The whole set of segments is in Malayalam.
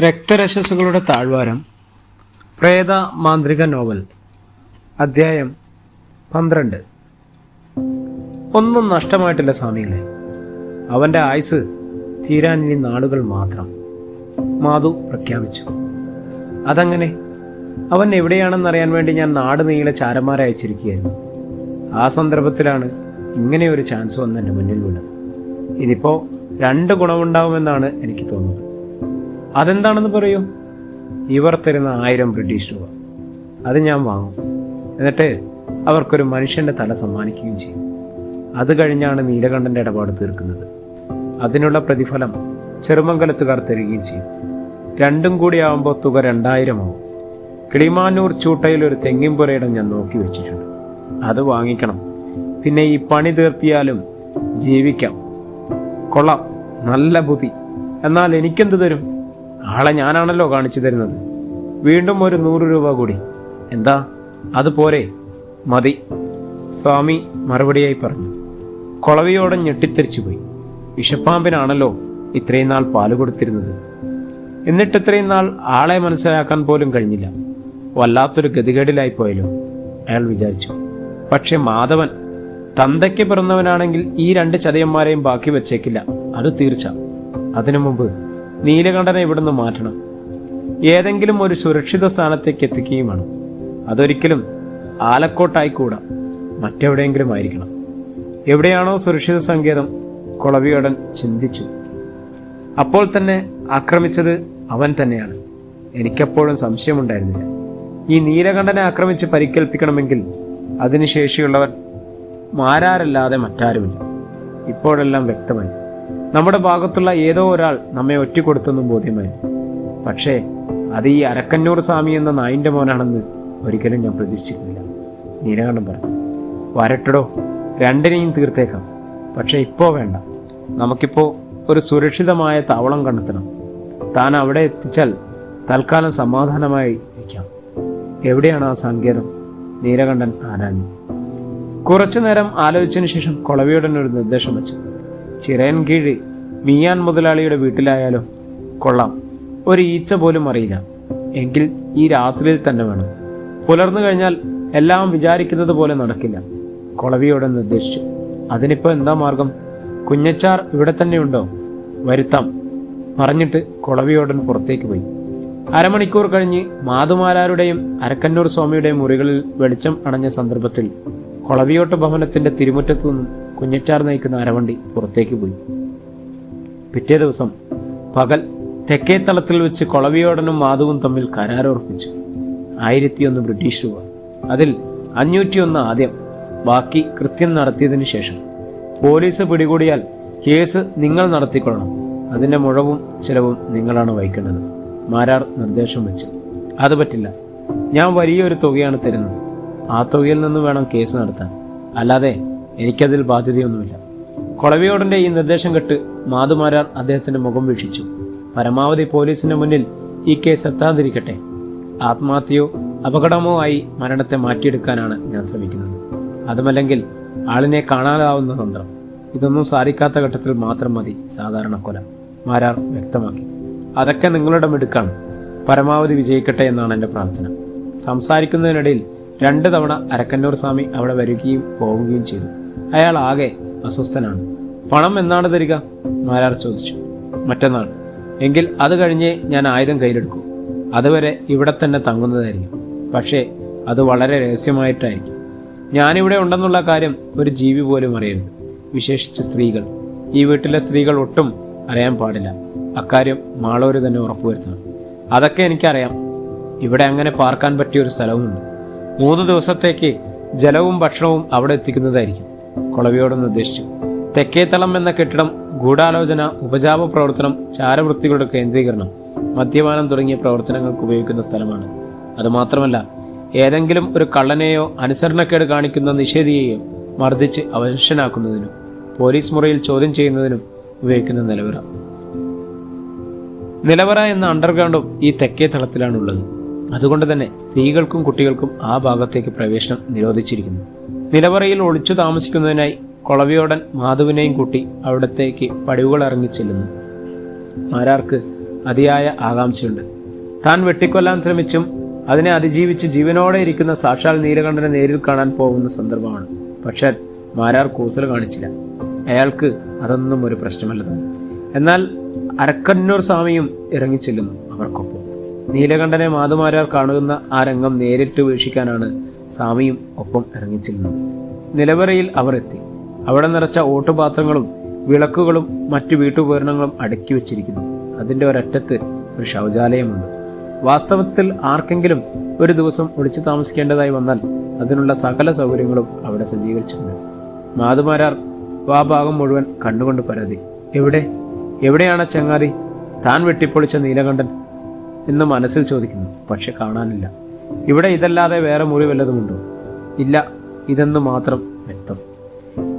രക്തരക്ഷസുകളുടെ താഴ്വാരം പ്രേത മാന്ത്രിക നോവൽ അധ്യായം 12. ഒന്നും നഷ്ടമായിട്ടില്ല സ്വാമികളെ. അവൻ്റെ ആയുസ് തീരാൻ ഇനി നാളുകൾ മാത്രം, മാധു പ്രഖ്യാപിച്ചു. അതങ്ങനെ? അവൻ എവിടെയാണെന്നറിയാൻ വേണ്ടി ഞാൻ നാട് നീളെ ചാരന്മാരെ അയച്ചിരിക്കുകയായിരുന്നു. ആ സന്ദർഭത്തിലാണ് ഇങ്ങനെ ഒരു ചാൻസ് വന്ന് എൻ്റെ മുന്നിൽ വീണത്. ഇതിപ്പോൾ 2 ഗുണമുണ്ടാവുമെന്നാണ് എനിക്ക് തോന്നുന്നത്. അതെന്താണെന്ന് പറയൂ. ഇവർ തരുന്ന 1000 ബ്രിട്ടീഷ് രൂപ, അത് ഞാൻ വാങ്ങും. എന്നിട്ട് അവർക്കൊരു മനുഷ്യൻ്റെ തല സമ്മാനിക്കുകയും ചെയ്യും. അത് കഴിഞ്ഞാണ് നീലകണ്ഠൻ്റെ ഇടപാട് തീർക്കുന്നത്. അതിനുള്ള പ്രതിഫലം ചെറുമംഗലത്തുകാർ തരികയും ചെയ്യും. 2 കൂടി ആവുമ്പോൾ തുക 2000 ആവും. കിളിമാനൂർ ചൂട്ടയിൽ ഒരു തെങ്ങിൻപുരയിടം ഞാൻ നോക്കി വെച്ചിട്ടുണ്ട്. അത് വാങ്ങിക്കണം. പിന്നെ ഈ പണി തീർത്തിയാലും ജീവിക്കാം. കൊള്ളാം, നല്ല ബുദ്ധി. എന്നാൽ എനിക്കെന്ത് തരും? ആളെ ഞാനാണല്ലോ കാണിച്ചു തരുന്നത്. വീണ്ടും ഒരു 100 രൂപ കൂടി. എന്താ, അത് പോരെ? മതി, സ്വാമി മറുപടിയായി പറഞ്ഞു. കൊളവിയോടെ ഞെട്ടിത്തെറിച്ചു പോയി. വിഷപ്പാമ്പിനാണല്ലോ ഇത്രയും നാൾ പാല് കൊടുത്തിരുന്നത്. എന്നിട്ട് ഇത്രയും നാൾ ആളെ മനസ്സിലാക്കാൻ പോലും കഴിഞ്ഞില്ല. വല്ലാത്തൊരു ഗതികേടിലായിപ്പോയല്ലോ അയാൾ വിചാരിച്ചു. പക്ഷെ മാധവൻ തന്തയ്ക്ക് പിറന്നവനാണെങ്കിൽ ഈ 2 ചതിയന്മാരെയും ബാക്കി വെച്ചേക്കില്ല, അത് തീർച്ച. അതിനു മുമ്പ് നീലകണ്ഠനെ ഇവിടുന്ന് മാറ്റണം. ഏതെങ്കിലും ഒരു സുരക്ഷിത സ്ഥാനത്തേക്ക് എത്തിക്കുകയും വേണം. അതൊരിക്കലും ആലക്കോട്ടായിക്കൂടാ, മറ്റെവിടെയെങ്കിലും ആയിരിക്കണം. എവിടെയാണോ സുരക്ഷിത സങ്കേതം? കൊളവിയോടൻ ചിന്തിച്ചു. അപ്പോൾ തന്നെ ആക്രമിച്ചത് അവൻ തന്നെയാണ്. എനിക്കപ്പോഴും സംശയമുണ്ടായിരുന്നില്ല. ഈ നീലകണ്ഠനെ ആക്രമിച്ച് പരിക്കേൽപ്പിക്കണമെങ്കിൽ അതിന് ശേഷിയുള്ളവൻ മാരാരല്ലാതെ മറ്റാരുമില്ല. ഇപ്പോഴെല്ലാം വ്യക്തമായി. നമ്മുടെ ഭാഗത്തുള്ള ഏതോ ഒരാൾ നമ്മെ ഒറ്റിക്കൊടുത്തെന്നും ബോധ്യമായിരുന്നു. പക്ഷേ അത് ഈ അരക്കന്നൂർ സ്വാമി എന്ന നായിൻ്റെ മോനാണെന്ന് ഒരിക്കലും ഞാൻ പ്രതീക്ഷിച്ചിരുന്നില്ല. നീലകണ്ഠൻ പറഞ്ഞു. വരട്ടടോ, 2നെയും തീർത്തേക്കാം. പക്ഷേ ഇപ്പോൾ വേണ്ട. നമുക്കിപ്പോൾ ഒരു സുരക്ഷിതമായ താവളം കണ്ടെത്തണം. താൻ അവിടെ എത്തിച്ചാൽ തൽക്കാലം സമാധാനമായി ഇരിക്കാം. എവിടെയാണ് ആ സങ്കേതം? നീലകണ്ഠൻ ആരാഞ്ഞു. കുറച്ചു നേരം ആലോചിച്ചതിന് ശേഷം കൊളവിയോടൻ ഒരു നിർദ്ദേശം വെച്ചു. ചിറയൻകീഴ് മിയാൻ മുതലാളിയുടെ വീട്ടിലായാലോ? കൊള്ളാം. ഒരു ഈച്ച പോലും അറിയില്ല. എങ്കിൽ ഈ രാത്രിയിൽ തന്നെ വേണം. പുലർന്നു കഴിഞ്ഞാൽ എല്ലാം വിചാരിക്കുന്നത് പോലെ നടക്കില്ല, കൊളവിയോടൻ നിർദ്ദേശിച്ചു. അതിനിപ്പോൾ എന്താ മാർഗം? കുഞ്ഞച്ചാർ ഇവിടെ തന്നെ ഉണ്ടോ? വരുത്താം. പറഞ്ഞിട്ട് കൊളവിയോടൻ പുറത്തേക്ക് പോയി. അരമണിക്കൂർ കഴിഞ്ഞ് മാധുമാലാരുടെയും അരക്കന്നൂർ സ്വാമിയുടെയും മുറികളിൽ വെളിച്ചം അണഞ്ഞ സന്ദർഭത്തിൽ കൊളവിയോട്ട് ഭവനത്തിന്റെ തിരുമുറ്റത്തു നിന്നും കുഞ്ഞച്ചാർ നയിക്കുന്ന അരവണ്ടി പുറത്തേക്ക് പോയി. പിറ്റേ ദിവസം പകൽ തെക്കേത്തളത്തിൽ വെച്ച് കൊളവിയോടനും മാധവും തമ്മിൽ കരാറുറപ്പിച്ചു. 1001 ബ്രിട്ടീഷ് രൂപ. അതിൽ 501 ആദ്യം, ബാക്കി കൃത്യം നടത്തിയതിനു ശേഷം. പോലീസ് പിടികൂടിയാൽ കേസ് നിങ്ങൾ നടത്തിക്കൊള്ളണം. അതിൻ്റെ മുഴവും ചിലവും നിങ്ങളാണ് വഹിക്കേണ്ടത്. മാരാർ നിർദ്ദേശം വെച്ചു. അത് പറ്റില്ല. ഞാൻ വലിയൊരു തുകയാണ് തരുന്നത്. ആ തുകയിൽ നിന്ന് വേണം കേസ് നടത്താൻ. അല്ലാതെ എനിക്കതിൽ ബാധ്യതയൊന്നുമില്ല. കൊളവിയോടൻ്റെ ഈ നിർദ്ദേശം കേട്ട് മാധുമാരാർ അദ്ദേഹത്തിൻ്റെ മുഖം വീക്ഷിച്ചു. പരമാവധി പോലീസിന്റെ മുന്നിൽ ഈ കേസ് എത്താതിരിക്കട്ടെ. ആത്മഹത്യയോ അപകടമോ ആയി മരണത്തെ മാറ്റിയെടുക്കാനാണ് ഞാൻ ശ്രമിക്കുന്നത്. അതുമല്ലെങ്കിൽ ആളിനെ കാണാതാവുന്ന തന്ത്രം. ഇതൊന്നും സാധിക്കാത്ത ഘട്ടത്തിൽ മാത്രം മതി സാധാരണ കൊല, മാരാർ വ്യക്തമാക്കി. അതൊക്കെ നിങ്ങളുടെ മിടുക്കാണ്. പരമാവധി വിജയിക്കട്ടെ എന്നാണ് എൻ്റെ പ്രാർത്ഥന. സംസാരിക്കുന്നതിനിടയിൽ 2 തവണ അരക്കന്നൂർ സ്വാമി അവിടെ വരികയും പോവുകയും ചെയ്തു. അയാൾ ആകെ അസ്വസ്ഥനാണ്. പണം എന്നാണ് തരിക? മാരാർ ചോദിച്ചു. മറ്റന്നാൾ. എങ്കിൽ അത് കഴിഞ്ഞേ ഞാൻ ആയുധം കയ്യിലെടുക്കൂ. അതുവരെ ഇവിടെ തന്നെ തങ്ങുന്നതായിരിക്കും. പക്ഷേ അത് വളരെ രഹസ്യമായിട്ടായിരിക്കും. ഞാനിവിടെ ഉണ്ടെന്നുള്ള കാര്യം ഒരു ജീവി പോലും അറിയരുത്, വിശേഷിച്ച് സ്ത്രീകൾ. ഈ വീട്ടിലെ സ്ത്രീകൾ ഒട്ടും അറിയാൻ പാടില്ല. അക്കാര്യം മാളൂര് തന്നെ ഉറപ്പുവരുത്തണം. അതൊക്കെ എനിക്കറിയാം. ഇവിടെ അങ്ങനെ പാർക്കാൻ പറ്റിയ ഒരു സ്ഥലവുമുണ്ട്. 3 ദിവസത്തേക്ക് ജലവും ഭക്ഷണവും അവിടെ എത്തിക്കുന്നതായിരിക്കും, കൊളവിയോട് നിർദ്ദേശിച്ചു. തെക്കേത്തളം എന്ന കെട്ടിടം ഗൂഢാലോചന, ഉപജാപ പ്രവർത്തനം, ചാരവൃത്തികളുടെ കേന്ദ്രീകരണം, മദ്യപാനം തുടങ്ങിയ പ്രവർത്തനങ്ങൾക്ക് ഉപയോഗിക്കുന്ന സ്ഥലമാണ്. അതുമാത്രമല്ല, ഏതെങ്കിലും ഒരു കള്ളനെയോ അനുസരണക്കേട് കാണിക്കുന്ന നിഷേധിയെയോ മർദ്ദിച്ച് അവശനാക്കുന്നതിനും പോലീസ് മുറിയിൽ ചോദ്യം ചെയ്യുന്നതിനും ഉപയോഗിക്കുന്ന നിലവറ എന്ന അണ്ടർഗ്രൗണ്ടും ഈ തെക്കേ തളത്തിലാണുള്ളത്. അതുകൊണ്ട് തന്നെ സ്ത്രീകൾക്കും കുട്ടികൾക്കും ആ ഭാഗത്തേക്ക് പ്രവേശനം നിരോധിച്ചിരിക്കുന്നു. നിലവറയിൽ ഒളിച്ചു താമസിക്കുന്നതിനായി കൊളവിയോടൻ മാധുവിനെയും കൂട്ടി അവിടത്തേക്ക് പടിവുകൾ ഇറങ്ങി ചെല്ലുന്നു. മാരാർക്ക് അതിയായ ആകാംക്ഷയുണ്ട്. താൻ വെട്ടിക്കൊല്ലാൻ ശ്രമിച്ചും അതിനെ അതിജീവിച്ച് ജീവനോടെ ഇരിക്കുന്ന സാക്ഷാൽ നീലകണ്ഠനെ നേരിൽ കാണാൻ പോകുന്ന സന്ദർഭമാണ്. പക്ഷേ മാരാർ കൂസൽ കാണിച്ചില്ല. അയാൾക്ക് അതൊന്നും ഒരു പ്രശ്നമല്ലതാണ്. എന്നാൽ അരക്കന്നൂർ സ്വാമിയും ഇറങ്ങിച്ചെല്ലുന്നു അവർക്കൊപ്പം. നീലകണ്ഠനെ മാതുമാരാർ കാണുന്ന ആ രംഗം നേരിട്ട് വീക്ഷിക്കാനാണ് സ്വാമിയും ഒപ്പം ഇറങ്ങിച്ചെല്ലുന്നത്. നിലവറയിൽ അവർ എത്തി. അവിടെ നിറച്ച ഓട്ടുപാത്രങ്ങളും വിളക്കുകളും മറ്റു വീട്ടുപകരണങ്ങളും അടുക്കി വെച്ചിരിക്കുന്നു. അതിൻ്റെ ഒരറ്റത്ത് ഒരു ശൗചാലയമുണ്ട്. വാസ്തവത്തിൽ ആർക്കെങ്കിലും ഒരു ദിവസം ഒളിച്ചു താമസിക്കേണ്ടതായി വന്നാൽ അതിനുള്ള സകല സൗകര്യങ്ങളും അവിടെ സജ്ജീകരിച്ചിട്ടുണ്ട്. മാതുമാരാർ ആ ഭാഗം മുഴുവൻ കണ്ടുകൊണ്ട് പരാതി. എവിടെയാണ് ചങ്ങാതി, താൻ വെട്ടിപ്പൊളിച്ച നീലകണ്ഠൻ എന്ന് മനസ്സിൽ ചോദിക്കുന്നു. പക്ഷെ കാണാനില്ല. ഇവിടെ ഇതല്ലാതെ വേറെ മുറി വല്ലതുമുണ്ടോ? ഇല്ല, ഇതെന്ന് മാത്രം വ്യക്തം.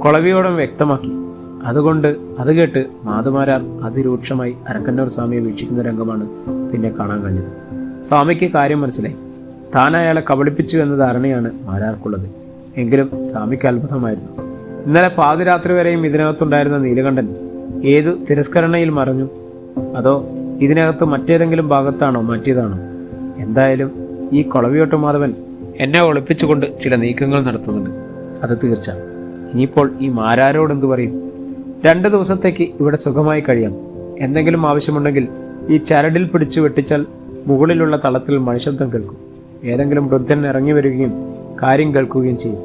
കൊളവിയോടം വ്യക്തമാക്കി. അത് കേട്ട് മാതുമാരാർ അതിരൂക്ഷമായി അരക്കന്നൂർ സ്വാമിയെ വീക്ഷിക്കുന്ന രംഗമാണ് പിന്നെ കാണാൻ കഴിഞ്ഞത്. സ്വാമിക്ക് കാര്യം മനസ്സിലായി. താൻ അയാളെ കബളിപ്പിച്ചു എന്ന ധാരണയാണ് മാരാർക്കുള്ളത്. എങ്കിലും സ്വാമിക്ക് അത്ഭുതമായിരുന്നു. ഇന്നലെ പാതിരാത്രി വരെയും ഇതിനകത്തുണ്ടായിരുന്ന നീലകണ്ഠൻ ഏതു തിരസ്കരണയിൽ മറഞ്ഞു? അതോ ഇതിനകത്ത് മറ്റേതെങ്കിലും ഭാഗത്താണോ മാറ്റിയതാണോ? എന്തായാലും ഈ കൊളവിയോട്ട് മാധവൻ എന്നെ ഒളിപ്പിച്ചുകൊണ്ട് ചില നീക്കങ്ങൾ നടത്തുന്നുണ്ട്. അത് തീർച്ച. ഇനിയിപ്പോൾ ഈ മാരാരോട് എന്തു പറയും? 2 ദിവസത്തേക്ക് ഇവിടെ സുഖമായി കഴിയാം. എന്തെങ്കിലും ആവശ്യമുണ്ടെങ്കിൽ ഈ ചരടിൽ പിടിച്ചു വെട്ടിച്ചാൽ മുകളിലുള്ള തളത്തിൽ മണിശബ്ദം കേൾക്കും. ഏതെങ്കിലും വൃദ്ധൻ ഇറങ്ങി വരികയും കാര്യം കേൾക്കുകയും ചെയ്യും.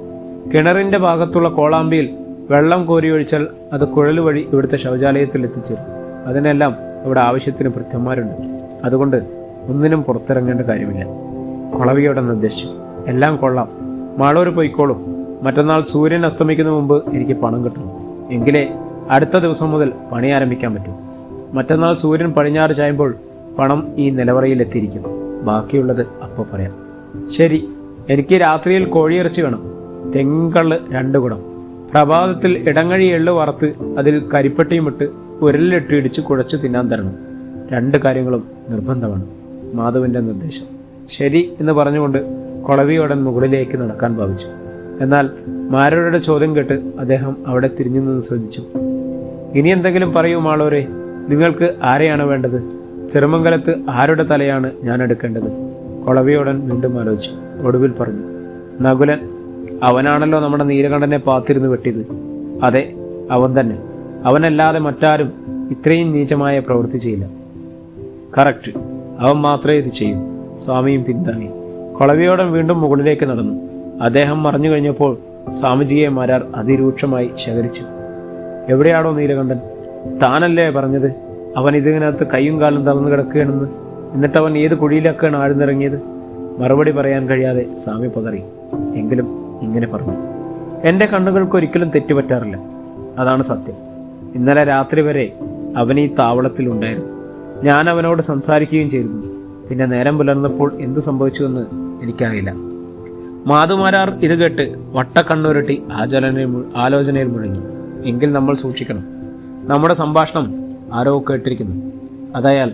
കിണറിന്റെ ഭാഗത്തുള്ള കോളാമ്പിയിൽ വെള്ളം കോരിയൊഴിച്ചാൽ അത് കുഴൽ വഴി ഇവിടുത്തെ ശൗചാലയത്തിൽ എത്തിച്ചേരും. അതിനെല്ലാം ഇവിടെ ആവശ്യത്തിന് ഭൃത്യന്മാരുണ്ട്. അതുകൊണ്ട് ഒന്നിനും പുറത്തിറങ്ങേണ്ട കാര്യമില്ല. കൊളവിയോടെ നിർദ്ദേശിച്ചു. എല്ലാം കൊള്ളാം, മാളൂർ പോയിക്കോളൂ. മറ്റന്നാൾ സൂര്യൻ അസ്തമിക്കുന്ന മുമ്പ് എനിക്ക് പണം കിട്ടണം. എങ്കിലേ അടുത്ത ദിവസം മുതൽ പണി ആരംഭിക്കാൻ പറ്റും. മറ്റന്നാൾ സൂര്യൻ പടിഞ്ഞാറ് ചായുമ്പോൾ പണം ഈ നിലവറയിൽ എത്തിയിരിക്കും. ബാക്കിയുള്ളത് അപ്പോൾ പറയാം. ശരി, എനിക്ക് രാത്രിയിൽ കോഴിയിറച്ചി വേണം. തെങ്കള്ള് 2 കുടം. പ്രഭാതത്തിൽ ഇടങ്ങഴി എള്ളു വറുത്ത് അതിൽ കരിപ്പട്ടിയും ഇട്ട് ഉരലിലിട്ട് ഇടിച്ച് കുഴച്ച് തിന്നാൻ തരണം. 2 കാര്യങ്ങളും നിർബന്ധമാണ്. മാധവന്റെ നിർദ്ദേശം. ശരി എന്ന് പറഞ്ഞുകൊണ്ട് കൊളവിയോടൻ മുകളിലേക്ക് നടക്കാൻ ഭാവിച്ചു. എന്നാൽ മാരരുടെ ചോദ്യം കേട്ട് അദ്ദേഹം അവിടെ തിരിഞ്ഞു നിന്ന് ശ്രദ്ധിച്ചു. ഇനി എന്തെങ്കിലും പറയൂ മാളോരെ, നിങ്ങൾക്ക് ആരെയാണ് വേണ്ടത്? ചെറുമംഗലത്ത് ആരുടെ തലയാണ് ഞാൻ എടുക്കേണ്ടത്? കൊളവിയോടൻ വീണ്ടും ആലോചിച്ചു. ഒടുവിൽ പറഞ്ഞു, നകുലൻ. അവനാണല്ലോ നമ്മുടെ നീലകണ്ഠനെ പാത്തിരുന്ന് വെട്ടിയത്. അതെ, അവൻ തന്നെ. അവനല്ലാതെ മറ്റാരും ഇത്രയും നീചമായ പ്രവൃത്തി ചെയ്യില്ല. കറക്റ്റ്, അവൻ മാത്രമേ ഇത് ചെയ്യൂ. സ്വാമിയും പിന്താങ്ങി. കൊളവിയോടൻ വീണ്ടും മുകളിലേക്ക് നടന്നു. അദ്ദേഹം മറഞ്ഞു കഴിഞ്ഞപ്പോൾ സ്വാമിജിയെ മാരാർ അതിരൂക്ഷമായി ശകരിച്ചു. എവിടെയാണോ നീലകണ്ഠൻ? താനല്ലേ പറഞ്ഞത് അവൻ ഇതിനകത്ത് കൈയും കാലും തളർന്നു കിടക്കുകയാണെന്ന്? എന്നിട്ട് അവൻ ഏത് കുഴിയിലൊക്കെയാണ് ആഴ്ന്നിറങ്ങിയത്? മറുപടി പറയാൻ കഴിയാതെ സ്വാമി പതറി. എങ്കിലും ഇങ്ങനെ പറഞ്ഞു, എൻ്റെ കണ്ണുകൾക്ക് ഒരിക്കലും തെറ്റുപറ്റാറില്ല. അതാണ് സത്യം. ഇന്നലെ രാത്രി വരെ അവൻ ഈ താവളത്തിലുണ്ടായിരുന്നു. ഞാൻ അവനോട് സംസാരിക്കുകയും ചെയ്തിരുന്നു. പിന്നെ നേരം പുലർന്നപ്പോൾ എന്തു സംഭവിച്ചുവെന്ന് എനിക്കറിയില്ല. മാതുമാരാർ ഇത് കേട്ട് വട്ടക്കണ്ണുരുട്ടി ആലോചനയിൽ മുഴങ്ങി. എങ്കിൽ നമ്മൾ സൂക്ഷിക്കണം. നമ്മുടെ സംഭാഷണം ആരോ കേട്ടിരിക്കുന്നു. അതയാൽ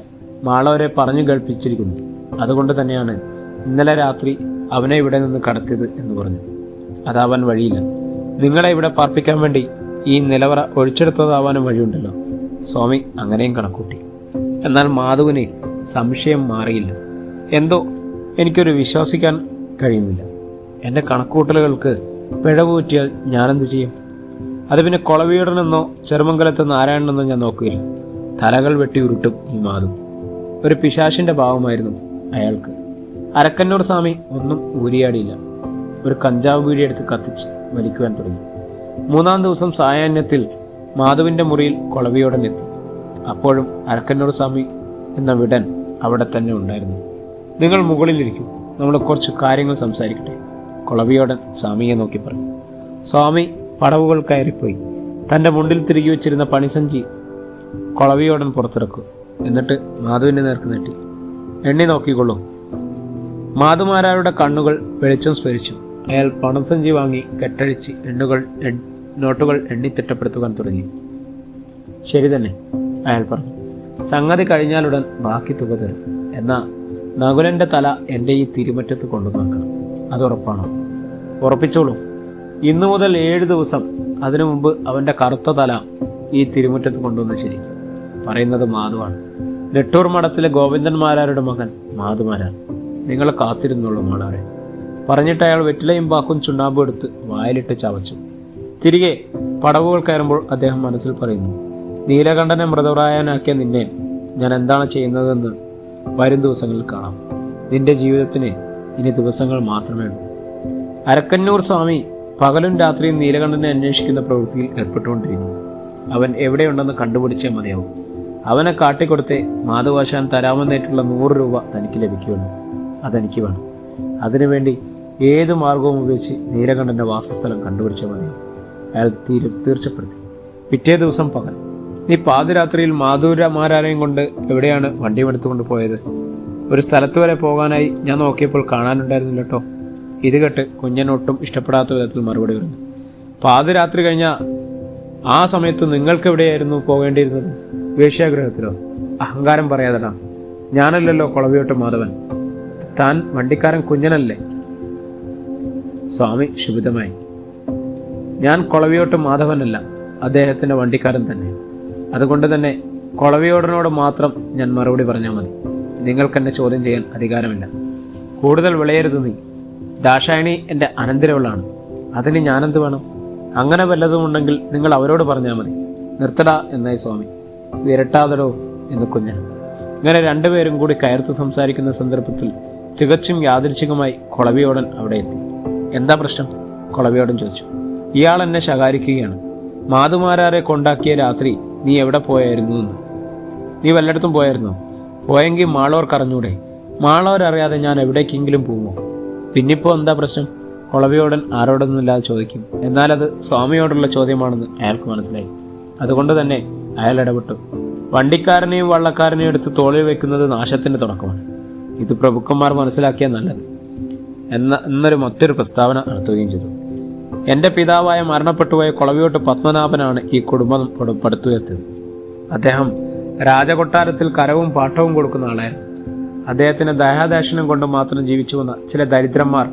മാളവരെ പറഞ്ഞു കേൾപ്പിച്ചിരിക്കുന്നു. അതുകൊണ്ട് തന്നെയാണ് ഇന്നലെ രാത്രി അവനെ ഇവിടെ നിന്ന് കടത്തിയത് എന്ന് പറഞ്ഞു. അതാവാൻ വഴിയില്ല. നിങ്ങളെ ഇവിടെ പാർപ്പിക്കാൻ വേണ്ടി ഈ നിലവറ ഒഴിച്ചെടുത്തതാവാനും വഴിയുണ്ടല്ലോ. സ്വാമി അങ്ങനെയും കണക്കൂട്ടി. എന്നാൽ മാധവന് സംശയം മാറിയില്ല. എന്തോ എനിക്കൊരു വിശ്വസിക്കാൻ കഴിയുന്നില്ല. എൻ്റെ കണക്കൂട്ടലുകൾക്ക് പിഴവ് പറ്റിയാൽ ഞാനെന്ത് ചെയ്യും? അത് പിന്നെ കൊളവിയോടനെന്നോ ചെറുമംഗലത്ത് നാരായണനെന്നോ ഞാൻ നോക്കുകയില്ല. തലകൾ വെട്ടി ഉരുട്ടും ഈ മാധു. ഒരു പിശാശിൻ്റെ ഭാവമായിരുന്നു അയാൾക്ക്. അരക്കന്നൂർ സ്വാമി ഒന്നും ഊരിയാടിയില്ല. ഒരു കഞ്ചാവ് വീടി എടുത്ത് കത്തിച്ച് വലിക്കുവാൻ തുടങ്ങി. 3-ാം ദിവസം സായാഹ്നത്തിൽ മാധുവിൻ്റെ മുറിയിൽ കൊളവിയോടൻ എത്തി. അപ്പോഴും അരക്കന്നൂർ സ്വാമി എന്ന വിടൻ അവിടെ തന്നെ ഉണ്ടായിരുന്നു. നിങ്ങൾ മുകളിലിരിക്കും, നമ്മൾ കുറച്ച് കാര്യങ്ങൾ സംസാരിക്കട്ടെ. കൊളവിയോടൻ സ്വാമിയെ നോക്കി പറഞ്ഞു. സ്വാമി പടവുകൾ കയറിപ്പോയി. തൻ്റെ മുണ്ടിൽ തിരികെ വെച്ചിരുന്ന പണിസഞ്ചി കൊളവിയോടൻ പുറത്തിറക്കും. എന്നിട്ട് മാധുവിൻ്റെ നേർക്ക് നീട്ടി. എണ്ണി നോക്കിക്കൊള്ളൂ. മാധുമാരാരുടെ കണ്ണുകൾ വെളിച്ചം സ്ഫരിച്ചു. അയാൾ പണസഞ്ചി വാങ്ങി കെട്ടഴിച്ച് നോട്ടുകൾ എണ്ണി തിട്ടപ്പെടുത്തുവാൻ തുടങ്ങി. ശരി തന്നെ, അയാൾ പറഞ്ഞു. സംഗതി കഴിഞ്ഞാലുടൻ ബാക്കി തുക തരും. എന്നാൽ നകുലൻ്റെ തല എൻ്റെ ഈ തിരുമറ്റത്ത് കൊണ്ടുവെക്കണം. അത് ഉറപ്പാണോ? ഉറപ്പിച്ചോളൂ. ഇന്നു മുതൽ 7 ദിവസം, അതിനു മുമ്പ് അവൻ്റെ കറുത്ത തല ഈ തിരുമുറ്റത്ത് കൊണ്ടുവന്ന് ശരിക്കും. പറയുന്നത് മാധുവാണ്. നെട്ടൂർ മഠത്തിലെ ഗോവിന്ദന്മാരാരുടെ മകൻ മാധുമാരാൻ. നിങ്ങളെ കാത്തിരുന്നുള്ളൂ മാളാരെ. പറഞ്ഞിട്ട് അയാൾ വെറ്റിലയും പാക്കും ചുണ്ണാമ്പും എടുത്ത് വായിലിട്ട് ചവച്ചു. തിരികെ പടവുകൾ കയറുമ്പോൾ അദ്ദേഹം മനസ്സിൽ പറയുന്നു, നീലകണ്ഠനെ മൃതപ്രായനാക്കിയ നിന്നെ ഞാൻ എന്താണ് ചെയ്യുന്നതെന്ന് വരും ദിവസങ്ങളിൽ കാണാം. നിന്റെ ജീവിതത്തിന് ഇനി ദിവസങ്ങൾ മാത്രമേ ഉള്ളൂ. അരക്കന്നൂർ സ്വാമി പകലും രാത്രിയും നീലകണ്ഠനെ അന്വേഷിക്കുന്ന പ്രവൃത്തിയിൽ ഏർപ്പെട്ടുകൊണ്ടിരുന്നു. അവൻ എവിടെയുണ്ടെന്ന് കണ്ടുപിടിച്ചേ മതിയാവും. അവനെ കാട്ടിക്കൊടുത്തേ മാധവാശാൻ തരാമെന്നേറ്റുള്ള 100 രൂപ തനിക്ക് ലഭിക്കുകയുള്ളൂ. അതെനിക്ക് വേണം. അതിനുവേണ്ടി ഏത് മാർഗവും ഉപയോഗിച്ച് നീലകണ്ഠൻ്റെ വാസസ്ഥലം കണ്ടുപിടിച്ചേ മതിയാവും. അയാൾ തീർച്ചപ്പെടുത്തി. പിറ്റേ ദിവസം പകൽ, നീ പാതിരാത്രിയിൽ മാധുരമാരാരെയും കൊണ്ട് എവിടെയാണ് വണ്ടിയും എടുത്തുകൊണ്ട് പോയത്? ഒരു സ്ഥലത്ത് വരെ പോകാനായി ഞാൻ നോക്കിയപ്പോൾ കാണാനുണ്ടായിരുന്നില്ല കേട്ടോ. ഇത് കേട്ട് കുഞ്ഞൻ ഒട്ടും ഇഷ്ടപ്പെടാത്ത വിധത്തിൽ മറുപടി പറഞ്ഞു. പാതിരാത്രി കഴിഞ്ഞ ആ സമയത്ത് നിങ്ങൾക്ക് എവിടെയായിരുന്നു പോകേണ്ടിയിരുന്നത്? വേശ്യാഗ്രഹത്തിലോ? അഹങ്കാരം പറയാതടാ. ഞാനല്ലല്ലോ കൊളവിയോട്ട് മാധവൻ. താൻ വണ്ടിക്കാരൻ കുഞ്ഞനല്ലേ? സ്വാമി ശുഭിതമായി. ഞാൻ കൊളവിയോട്ട് മാധവനല്ല, അദ്ദേഹത്തിൻ്റെ വണ്ടിക്കാരൻ തന്നെ. അതുകൊണ്ട് തന്നെ കൊളവിയോടനോട് മാത്രം ഞാൻ മറുപടി പറഞ്ഞാൽ മതി. നിങ്ങൾക്കെന്നെ ചോദ്യം ചെയ്യാൻ അധികാരമില്ല. കൂടുതൽ വിളയരുത് നീ. ദാക്ഷായണി എൻ്റെ അനന്തരവളാണ്. അതിന് ഞാനെന്ത് വേണം? അങ്ങനെ വല്ലതും ഉണ്ടെങ്കിൽ നിങ്ങൾ അവരോട് പറഞ്ഞാൽ മതി. നിർത്തടാ എന്നായി സ്വാമി. വിരട്ടാതടോ എന്ന് കുഞ്ഞൻ. ഇങ്ങനെ രണ്ടുപേരും കൂടി കയർത്ത് സംസാരിക്കുന്ന സന്ദർഭത്തിൽ തികച്ചും യാദൃച്ഛികമായി കൊളവിയോടൻ അവിടെ എത്തി. എന്താ പ്രശ്നം? കൊളവിയോടൻ ചോദിച്ചു. ഇയാൾ എന്നെ ശകാരിക്കുകയാണ്. മാധുമാരാരെ കൊണ്ടാക്കിയ രാത്രി നീ എവിടെ പോയായിരുന്നു എന്ന്. നീ വല്ലയിടത്തും പോയായിരുന്നോ? പോയെങ്കിൽ മാളോർക്കറിഞ്ഞൂടെ? മാളോരറിയാതെ ഞാൻ എവിടേക്കെങ്കിലും പോവുമോ? പിന്നിപ്പോൾ എന്താ പ്രശ്നം? കൊളവിയോടൻ ആരോടൊന്നുമില്ലാതെ ചോദിക്കും. എന്നാലത് സ്വാമിയോടുള്ള ചോദ്യമാണെന്ന് അയാൾക്ക് മനസ്സിലായി. അതുകൊണ്ട് തന്നെ അയാൾ ഇടപെട്ടു. വണ്ടിക്കാരനെയും വള്ളക്കാരനെയും എടുത്ത് തോളിൽ വെക്കുന്നത് നാശത്തിൻ്റെ തുടക്കമാണ്. ഇത് പ്രഭുക്കന്മാർ മനസ്സിലാക്കിയാൽ നല്ലത് എന്നൊരു മറ്റൊരു പ്രസ്താവന നടത്തുകയും ചെയ്തു. എൻ്റെ പിതാവായ മരണപ്പെട്ടുപോയ കൊളവിയോട്ട് പത്മനാഭനാണ് ഈ കുടുംബം പടുത്തുയർത്തിയത്. അദ്ദേഹം രാജകൊട്ടാരത്തിൽ കരവും പാട്ടവും കൊടുക്കുന്ന ആളായിരുന്നു. അദ്ദേഹത്തിന് ദയാദാക്ഷിണ്യം കൊണ്ട് മാത്രം ജീവിച്ചു വന്ന ചില ദരിദ്രന്മാർ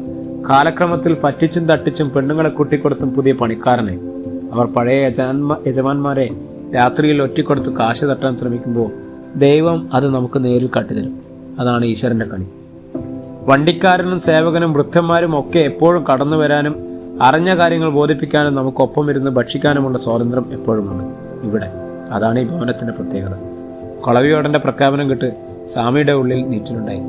കാലക്രമത്തിൽ പറ്റിച്ചും തട്ടിച്ചും പെണ്ണുങ്ങളെ കൂട്ടിക്കൊടുത്തും പുതിയ പണിക്കാരനെ, അവർ പഴയ യജമാന്മാരെ രാത്രിയിൽ ഒറ്റിക്കൊടുത്ത് കാശ് തട്ടാൻ ശ്രമിക്കുമ്പോൾ ദൈവം അത് നമുക്ക് നേരിൽ കാട്ടിത്തരും. അതാണ് ഈശ്വരൻ്റെ കളി. വണ്ടിക്കാരനും സേവകനും വൃദ്ധന്മാരും ഒക്കെ എപ്പോഴും കടന്നു വരാനും അറിഞ്ഞ കാര്യങ്ങൾ ബോധിപ്പിക്കാനും നമുക്കൊപ്പം ഇരുന്ന് ഭക്ഷിക്കാനുമുള്ള സ്വാതന്ത്ര്യം എപ്പോഴുമുണ്ട് ഇവിടെ. അതാണ് ഈ ഭവനത്തിൻ്റെ പ്രത്യേകത. കൊളവിയോടൻ്റെ പ്രഖ്യാപനം കേട്ട് സ്വാമിയുടെ ഉള്ളിൽ നീറ്റിലുണ്ടായി.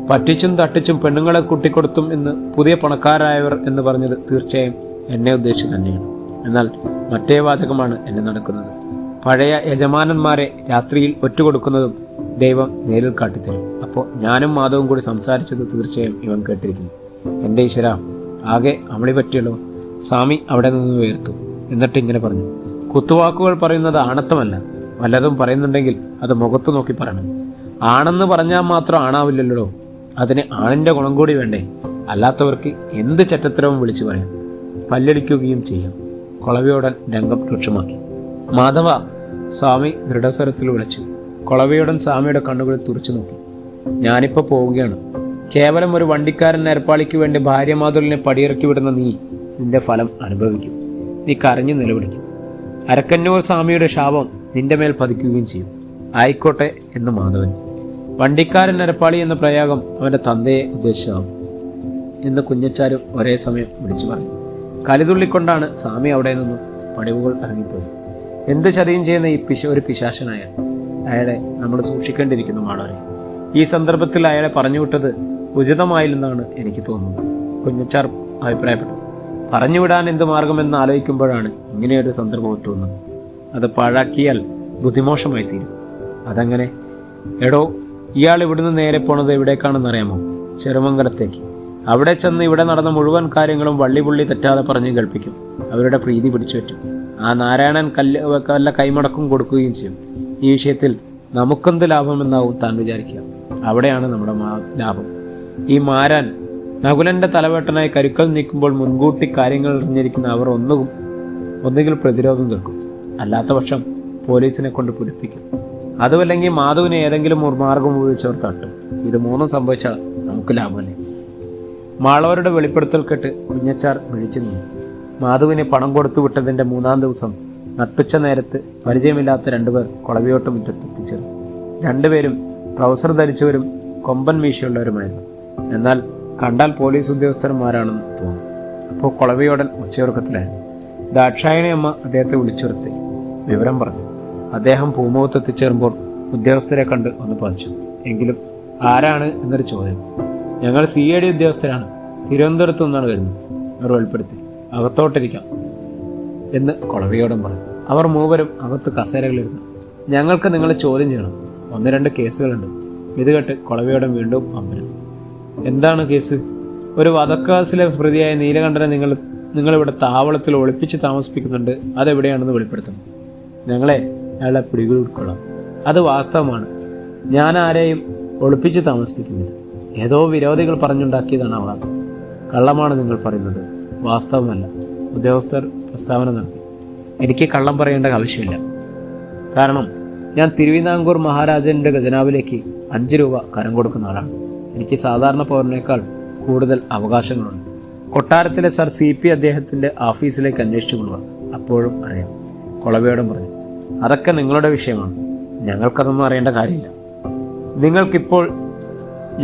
പറ്റിച്ചും തട്ടിച്ചും പെണ്ണുങ്ങളെ കൂട്ടിക്കൊടുത്തും എന്ന് പുതിയ പണക്കാരായവർ എന്ന് പറഞ്ഞത് തീർച്ചയായും എന്നെ ഉദ്ദേശിച്ചു തന്നെയാണ്. എന്നാൽ മറ്റേ വാചകമാണ് എന്നെ നടക്കുന്നത്. പഴയ യജമാനന്മാരെ രാത്രിയിൽ ഒറ്റുകൊടുക്കുന്നതും ദൈവം നേരിൽ കാട്ടിത്തരും. അപ്പോൾ ഞാനും മാധവും കൂടി സംസാരിച്ചത് തീർച്ചയായും ഇവൻ കേട്ടിരിക്കുന്നു. എൻ്റെ ഈശ്വര, ആകെ അമളി പറ്റിയല്ലോ. സ്വാമി അവിടെ നിന്ന് ഉയർത്തു. എന്നിട്ട് ഇങ്ങനെ പറഞ്ഞു. കുത്തുവാക്കുകൾ പറയുന്നത് ആണത്തമല്ല. വല്ലതും പറയുന്നുണ്ടെങ്കിൽ അത് മുഖത്ത് നോക്കി പറയണം. ആണെന്ന് പറഞ്ഞാൽ മാത്രം ആണാവില്ലല്ലോ. അതിന് ആണിൻ്റെ ഗുണം കൂടി വേണ്ടേ? അല്ലാത്തവർക്ക് എന്ത് ചറ്റത്തരവും വിളിച്ചു പറയാം, പല്ലടിക്കുകയും ചെയ്യാം. കൊളവിയോടൻ രംഗം രൂക്ഷമാക്കി. മാധവ, സ്വാമി ദൃഢസ്വരത്തിൽ വിളിച്ചു. കൊളവിയോടൻ സ്വാമിയുടെ കണ്ണുകളിൽ തുറച്ചു നോക്കി. ഞാനിപ്പോൾ പോവുകയാണ്. കേവലം ഒരു വണ്ടിക്കാരൻ നേർപ്പാളിക്ക് വേണ്ടി ഭാര്യമാതുലിനെ പടിയിറക്കി വിടുന്ന നീ നിന്റെ ഫലം അനുഭവിക്കും. നീ കരഞ്ഞു നിലവിളിക്കും. അരക്കന്നൂർ സ്വാമിയുടെ ശാപം നിന്റെ മേൽ പതിക്കുകയും ചെയ്യും. ആയിക്കോട്ടെ എന്ന് മാധവൻ. വണ്ടിക്കാരൻ നരപ്പാളി എന്ന പ്രയോഗം അവൻ്റെ തന്തയെ ഉദ്ദേശിച്ചതാവും എന്ന് കുഞ്ഞച്ചാരും ഒരേ സമയം വിളിച്ചു പറഞ്ഞു. കലിതുള്ളിക്കൊണ്ടാണ് സ്വാമി അവിടെ നിന്നും പടിവുകൾ ഇറങ്ങിപ്പോയി. എന്ത് ചതിയും ചെയ്യുന്ന ഒരു പിശാചനായ അയാളെ നമ്മൾ സൂക്ഷിക്കേണ്ടിയിരിക്കുന്നു മാളവരെ. ഈ സന്ദർഭത്തിൽ അയാളെ പറഞ്ഞുവിട്ടത് ഉചിതമായില്ലെന്നാണ് എനിക്ക് തോന്നുന്നത്. കുഞ്ഞച്ചാർ അഭിപ്രായപ്പെട്ടു. പറഞ്ഞുവിടാൻ എന്ത് മാർഗമെന്ന് ആലോചിക്കുമ്പോഴാണ് ഇങ്ങനെയൊരു സന്ദർഭം എത്തുന്നത്. അത് പാഴാക്കിയാൽ ബുദ്ധിമോശമായി തീരും. അതങ്ങനെ? എടോ, ഇയാൾ ഇവിടുന്ന് നേരെ പോണത് എവിടേക്കാണെന്നറിയാമോ? ചെറുമംഗലത്തേക്ക്. അവിടെ ചെന്ന് ഇവിടെ നടന്ന മുഴുവൻ കാര്യങ്ങളും വള്ളിപുള്ളി തെറ്റാതെ പറഞ്ഞു കേൾപ്പിക്കും. അവരുടെ പ്രീതി പിടിച്ചു പറ്റും. ആ നാരായണൻ വല്ല കൈമടക്കും കൊടുക്കുകയും ചെയ്യും. ഈ വിഷയത്തിൽ നമുക്കെന്ത് ലാഭമെന്നാവും താൻ വിചാരിക്കുക. അവിടെയാണ് നമ്മുടെ ലാഭം. ഈ മാരാൻ നകുലൻ്റെ തലവേട്ടനായി കരുക്കൾ നീക്കുമ്പോൾ മുൻകൂട്ടി കാര്യങ്ങൾ അറിഞ്ഞിരിക്കുന്ന അവർ ഒന്നുകിൽ പ്രതിരോധം തീർക്കും, അല്ലാത്ത പക്ഷം പോലീസിനെ കൊണ്ട് പിടിപ്പിക്കും. അതുമല്ലെങ്കിൽ മാധുവിനെ ഏതെങ്കിലും ഒരു മാർഗം ഉപയോഗിച്ചവർ തട്ടും. ഇത് മൂന്നും സംഭവിച്ചാൽ നമുക്ക് ലാഭമല്ലേ? മാളവരുടെ വെളിപ്പെടുത്തൽ കേട്ട് കുഞ്ഞച്ചാർ വിളിച്ചു നിന്നു. മാധുവിന് പണം കൊടുത്തു വിട്ടതിൻ്റെ 3-ാം ദിവസം നട്ടുച്ച നേരത്ത് പരിചയമില്ലാത്ത 2 പേർ കൊളവിയോട്ട് മുറ്റത്തെത്തിച്ചേർന്നു. രണ്ടുപേരും ട്രൗസർ ധരിച്ചവരും കൊമ്പൻ മീശയുള്ളവരുമായിരുന്നു. എന്നാൽ കണ്ടാൽ പോലീസ് ഉദ്യോഗസ്ഥന്മാരാണെന്ന് തോന്നി. അപ്പോൾ കൊളവിയോടൻ ഉച്ചയുറക്കത്തിലായിരുന്നു. ദാക്ഷായണി അമ്മ അദ്ദേഹത്തെ വിളിച്ചുറത്തി വിവരം പറഞ്ഞു. അദ്ദേഹം പൂമുഖത്ത് എത്തിച്ചേരുമ്പോൾ ഉദ്യോഗസ്ഥരെ കണ്ട് ഒന്ന് പതിച്ചു. എങ്കിലും ആരാണ് എന്നൊരു ചോദ്യം. ഞങ്ങൾ CID ഉദ്യോഗസ്ഥരാണ്, തിരുവനന്തപുരത്തു നിന്നാണ് വരുന്നത്, അവർ വെളിപ്പെടുത്തി. അകത്തോട്ടിരിക്കാം എന്ന് കൊളവിയോടൻ പറഞ്ഞു. അവർ മൂവരും അകത്ത് കസേരകളിരുന്നു. ഞങ്ങൾക്ക് നിങ്ങളെ ചോദ്യം ചെയ്യണം, 1-2 കേസുകളുണ്ട്. ഇത് കേട്ട് കൊളവിയോടൻ വീണ്ടും അമ്പരം. എന്താണ് കേസ്? ഒരു വധക്കേസിലെ പ്രതിയായ നീലകണ്ഠനെ നിങ്ങളിവിടെ താവളത്തിൽ ഒളിപ്പിച്ച് താമസിപ്പിക്കുന്നുണ്ട്. അതെവിടെയാണെന്ന് വെളിപ്പെടുത്തണം. ഞങ്ങളെ അയാളെ പിടികൂടിക്കൊള്ളാം. അത് വാസ്തവമാണ്. ഞാൻ ആരെയും ഒളിപ്പിച്ച് താമസിപ്പിക്കുന്നില്ല. ഏതോ വിരോധികൾ പറഞ്ഞുണ്ടാക്കിയതാണ് ആ വാർത്ത. കള്ളമാണ് നിങ്ങൾ പറയുന്നത്, വാസ്തവമല്ല. ഉദ്യോഗസ്ഥർ പ്രസ്താവന നടത്തി. എനിക്ക് കള്ളം പറയേണ്ട ആവശ്യമില്ല. കാരണം ഞാൻ തിരുവിതാംകൂർ മഹാരാജൻ്റെ ഖജനാവിലേക്ക് 5 രൂപ കരം കൊടുക്കുന്ന ആളാണ്. എനിക്ക് സാധാരണ പൗരനേക്കാൾ കൂടുതൽ അവകാശങ്ങളുണ്ട്. കൊട്ടാരത്തിലെ സർ CP അദ്ദേഹത്തിൻ്റെ ഓഫീസിലേക്ക് അന്വേഷിച്ചു കൊള്ളുക, അപ്പോഴും അറിയാം. കൊളവിയോടൻ പറഞ്ഞു. അതൊക്കെ നിങ്ങളുടെ വിഷയമാണ്, ഞങ്ങൾക്കതൊന്നും അറിയേണ്ട കാര്യമില്ല. നിങ്ങൾക്കിപ്പോൾ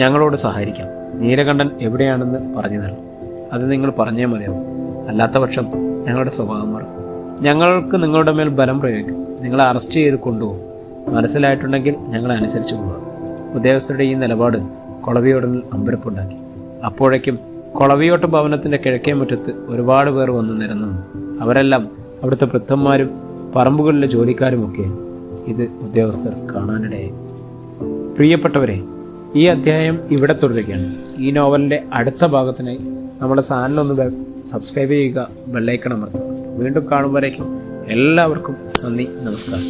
ഞങ്ങളോട് സഹകരിക്കാം. നീലകണ്ഠൻ എവിടെയാണെന്ന് പറഞ്ഞു തരണം. അത് നിങ്ങൾ പറഞ്ഞേ മതിയാവും. അല്ലാത്ത പക്ഷം ഞങ്ങളുടെ സ്വഭാവം മാറും. ഞങ്ങൾക്ക് നിങ്ങളുടെ മേൽ ബലം പ്രയോഗിക്കും. നിങ്ങളെ അറസ്റ്റ് ചെയ്ത് കൊണ്ടുപോകും. മനസ്സിലായിട്ടുണ്ടെങ്കിൽ ഞങ്ങളെ അനുസരിച്ച് കൊള്ളുക. ഉദ്യോഗസ്ഥരുടെ ഈ നിലപാട് കൊളവിയോടനിൽ അമ്പരപ്പുണ്ടാക്കി. അപ്പോഴേക്കും കൊളവിയോട്ട് ഭവനത്തിൻ്റെ കിഴക്കേ മുറ്റത്ത് ഒരുപാട് പേർ വന്ന് നിരന്നു. അവരെല്ലാം അവിടുത്തെ വൃദ്ധന്മാരും പറമ്പുകളിലെ ജോലിക്കാരുമൊക്കെയായിരുന്നു. ഇത് ഉദ്യോഗസ്ഥർ കാണാനിടയായി. പ്രിയപ്പെട്ടവരെ, ഈ അധ്യായം ഇവിടെ തുടരുകയാണ്. ഈ നോവലിൻ്റെ അടുത്ത ഭാഗത്തിനായി നമ്മുടെ ചാനലൊന്ന് സബ്സ്ക്രൈബ് ചെയ്യുക, ബെല്ലൈക്കൺ അമർത്തുക. വീണ്ടും കാണുമ്പോഴേക്കും എല്ലാവർക്കും നന്ദി, നമസ്കാരം.